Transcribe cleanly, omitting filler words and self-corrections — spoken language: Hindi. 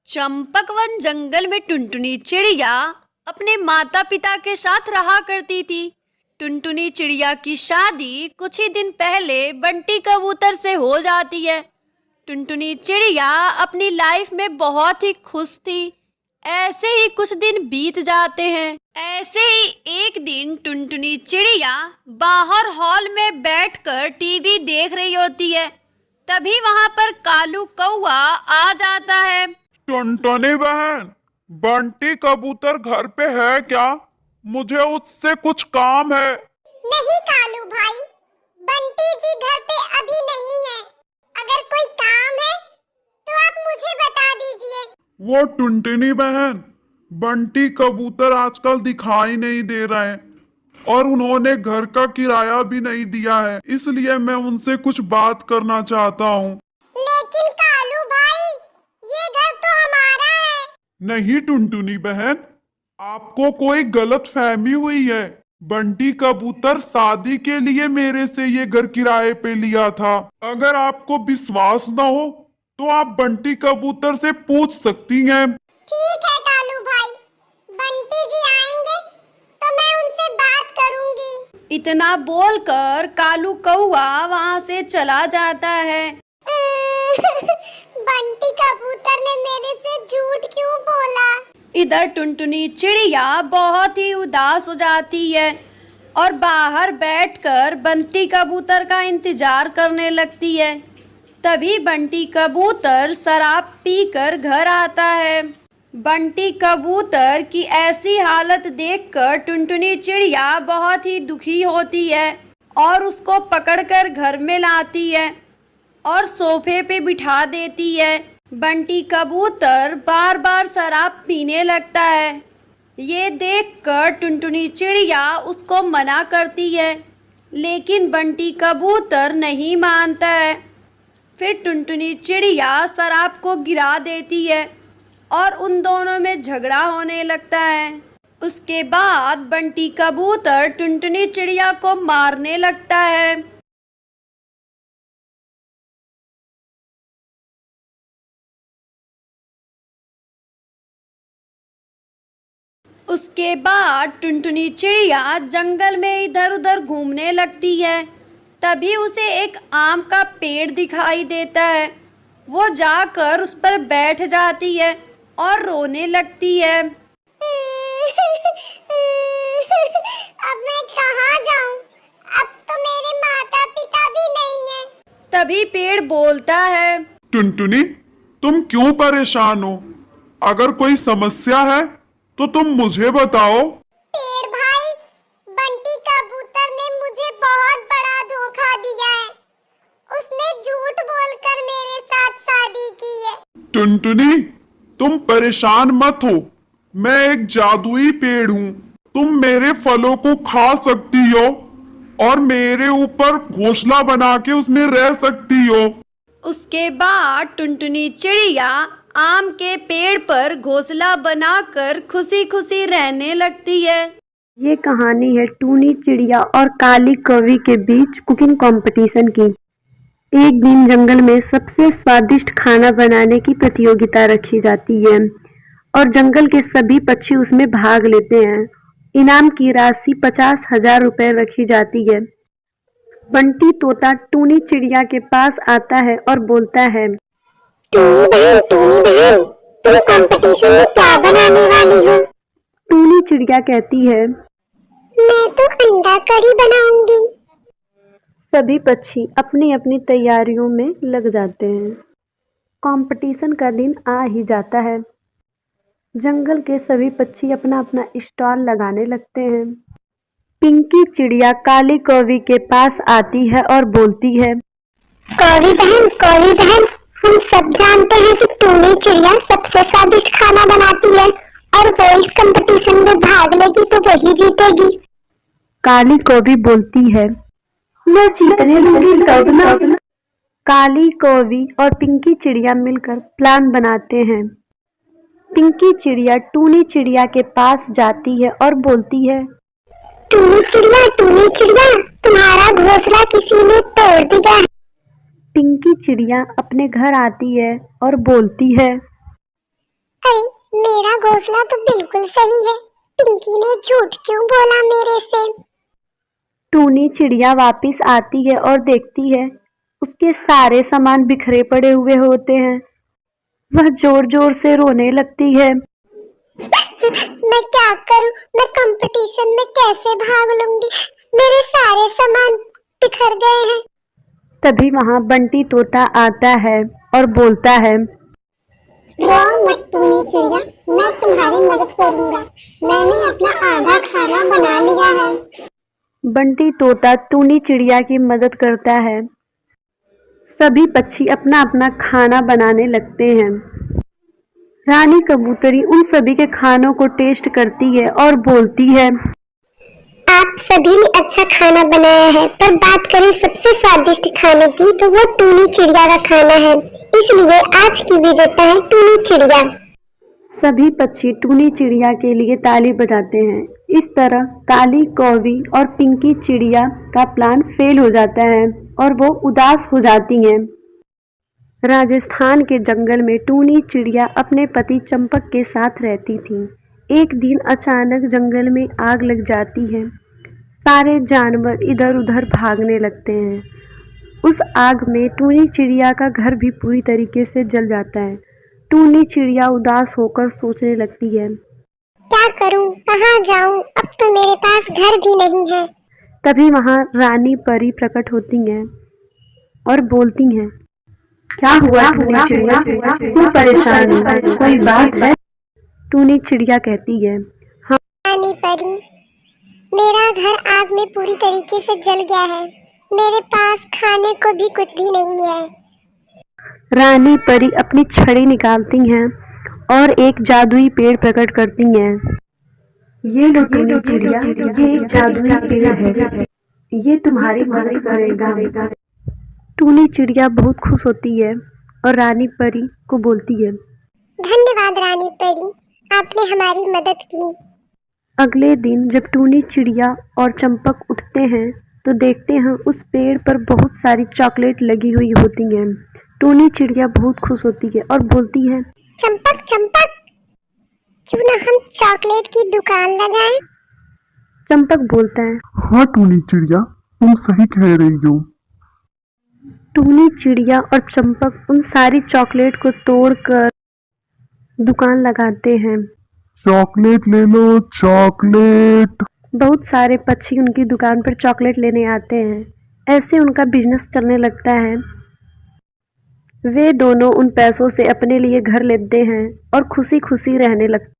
चंपकवन जंगल में टुनटुनी चिड़िया अपने माता पिता के साथ रहा करती थी। टुनटुनी चिड़िया की शादी कुछ ही दिन पहले बंटी कबूतर से हो जाती है। टुनटुनी चिड़िया अपनी लाइफ में बहुत ही खुश थी। ऐसे ही कुछ दिन बीत जाते हैं। ऐसे ही एक दिन टुनटुनी चिड़िया बाहर हॉल में बैठकर टीवी देख रही होती है। तभी वहां पर कालू कौआ आ जाता है। टुनटुनी बहन, बंटी कबूतर घर पे है क्या? मुझे उससे कुछ काम है। नहीं कालू भाई, बंटी जी घर पे अभी नहीं है। अगर कोई काम है तो आप मुझे बता दीजिए। वो टुनटुनी बहन, बंटी कबूतर आजकल दिखाई नहीं दे रहे हैं और उन्होंने घर का किराया भी नहीं दिया है, इसलिए मैं उनसे कुछ बात करना चाहता हूँ। लेकिन कालू भाई, ये घर तो हमारा है। नहीं टुनटुनी बहन, आपको कोई गलत फहमी हुई है। बंटी कबूतर शादी के लिए मेरे से ये घर किराए पे लिया था। अगर आपको विश्वास न हो तो आप बंटी कबूतर से पूछ सकती हैं। ठीक है कालू भाई, बंटी जी आएंगे तो मैं उनसे बात करूंगी। इतना बोलकर कालू कौआ वहां से चला जाता है। बंटी कबूतर ने मेरे से झूठ क्यों बोला? इधर टुनटुनी चिड़िया बहुत ही उदास हो जाती है और बाहर बैठकर बंटी कबूतर का इंतजार करने लगती है। तभी बंटी कबूतर शराब पीकर घर आता है। बंटी कबूतर की ऐसी हालत देखकर टुनटुनी चिड़िया बहुत ही दुखी होती है और उसको पकड़कर घर में लाती है और सोफे पे बिठा देती है। बंटी कबूतर बार बार शराब पीने लगता है। ये देखकर टुनटुनी चिड़िया उसको मना करती है, लेकिन बंटी कबूतर नहीं मानता है। फिर टुनटुनी चिड़िया शराब को गिरा देती है और उन दोनों में झगड़ा होने लगता है। उसके बाद बंटी कबूतर टुनटुनी चिड़िया को मारने लगता है। उसके बाद टुनटुनी चिड़िया जंगल में इधर उधर घूमने लगती है। तभी उसे एक आम का पेड़ दिखाई देता है। वो जाकर उस पर बैठ जाती है और रोने लगती है। अब मैं कहाँ जाऊँ? अब तो मेरे माता पिता भी नहीं हैं। तभी पेड़ बोलता है, टुनटुनी, तुम क्यों परेशान हो? अगर कोई समस्या है तो तुम मुझे बताओ। पेड़ भाई, बंटी कबूतर ने मुझे बहुत बड़ा धोखा दिया है। उसने झूठ बोलकर मेरे साथ शादी की है। टुनटुनी, तुम परेशान मत हो। मैं एक जादुई पेड़ हूँ। तुम मेरे फलों को खा सकती हो और मेरे ऊपर घोंसला बना के उसमें रह सकती हो। उसके बाद टुनटुनी चिड़िया आम के पेड़ पर घोंसला बनाकर खुशी खुशी रहने लगती है। ये कहानी है टूनी चिड़िया और काली कौवी के बीच कुकिंग कंपटीशन की। एक दिन जंगल में सबसे स्वादिष्ट खाना बनाने की प्रतियोगिता रखी जाती है और जंगल के सभी पक्षी उसमें भाग लेते हैं। इनाम की राशि 50,000 रुपए रखी जाती है। बंटी तोता टूनी चिड़िया के पास आता है और बोलता है, टूनी बहन, तुम कंपटीशन में क्या बनाने वाली हो? टूनी चिड़िया कहती है, मैं तो अंडा करी बनाऊंगी। सभी पक्षी अपनी अपनी तैयारियों में लग जाते हैं। कंपटीशन का दिन आ ही जाता है। जंगल के सभी पक्षी अपना अपना स्टॉल लगाने लगते हैं। पिंकी चिड़िया काली कौवी के पास आती है और बोलती है, कौवी बहन, हम सब जानते हैं कि टूनी चिड़िया सबसे स्वादिष्ट खाना बनाती है और वो इस कंपटीशन में भाग लेगी तो वही जीतेगी। काली कौवी बोलती है, मैं जीतने दूंगी तब ना। काली कौवी और पिंकी चिड़िया मिलकर प्लान बनाते हैं। पिंकी चिड़िया टूनी चिड़िया के पास जाती है और बोलती है, टूनी चिड़िया, तुम्हारा घोंसला किसी ने तोड़ दिया है। पिंकी चिड़िया अपने घर आती है और बोलती है, अरे मेरा घोंसला तो बिल्कुल सही है, पिंकी ने झूठ क्यों बोला मेरे से? टूनी चिड़िया वापस आती है और देखती है उसके सारे सामान बिखरे पड़े हुए होते हैं। वह जोर जोर से रोने लगती है। मैं क्या करूं? मैं कंपटीशन में कैसे भाग लूंगी? मेरे सारे सामान बिखर गए हैं। तभी वहां बंटी तोता आता है और बोलता है, रो मत टूनी चिड़िया, मैं तुम्हारी मदद करूंगा। मैंने अपना आधा खाना बना लिया है। बंटी तोता टूनी चिड़िया की मदद करता है। सभी पक्षी अपना अपना खाना बनाने लगते हैं। रानी कबूतरी उन सभी के खानों को टेस्ट करती है और बोलती है, आप सभी ने अच्छा खाना बनाया है, पर बात करें सबसे स्वादिष्ट खाने की तो वो टूनी चिड़िया का खाना है। इसलिए आज की विजेता है टूनी चिड़िया। सभी पक्षी टूनी चिड़िया के लिए ताली बजाते हैं। इस तरह काली कौवी और पिंकी चिड़िया का प्लान फेल हो जाता है और वो उदास हो जाती हैं। राजस्थान के जंगल में टूनी चिड़िया अपने पति चंपक के साथ रहती थी। एक दिन अचानक जंगल में आग लग जाती है। सारे जानवर इधर उधर भागने लगते हैं। उस आग में टूनी चिड़िया का घर भी पूरी तरीके से जल जाता है। टूनी चिड़िया उदास होकर सोचने लगती है, क्या करूं, कहाँ जाऊं? अब तो मेरे पास घर भी नहीं है। तभी वहां रानी परी प्रकट होती हैं और बोलती हैं, क्या हुआ टूनी चिड़िया, क्यों परेशान है, कोई बात है? टूनी चिड़िया कहती है, रानी परी, मेरा घर आग में पूरी तरीके से जल गया है। मेरे पास खाने को भी कुछ भी नहीं है। रानी परी अपनी छड़ी निकालती हैं और एक जादुई पेड़ प्रकट करती हैं। ये लो टूनी चिड़िया, ये एक जादुई पेड़ है, ये तुम्हारी मदद करेगा। टूनी चिड़िया बहुत खुश होती है और रानी परी को बोलती है, धन्यवाद रानी परी, आपने हमारी मदद की। अगले दिन जब टूनी चिड़िया और चंपक उठते हैं तो देखते हैं उस पेड़ पर बहुत सारी चॉकलेट लगी हुई होती हैं। टूनी चिड़िया बहुत खुश होती है और बोलती है, चंपक चंपक, क्यों ना हम चॉकलेट की दुकान लगाएं? चंपक बोलता है, हाँ टूनी चिड़िया, तुम सही कह रही हो। टूनी चिड़िया और चंपक उन सारी चॉकलेट को तोड़कर दुकान लगाते हैं। चॉकलेट ले लो, चॉकलेट। बहुत सारे पक्षी उनकी दुकान पर चॉकलेट लेने आते हैं। ऐसे उनका बिजनेस चलने लगता है। वे दोनों उन पैसों से अपने लिए घर लेते हैं और खुशी खुशी रहने लगते हैं।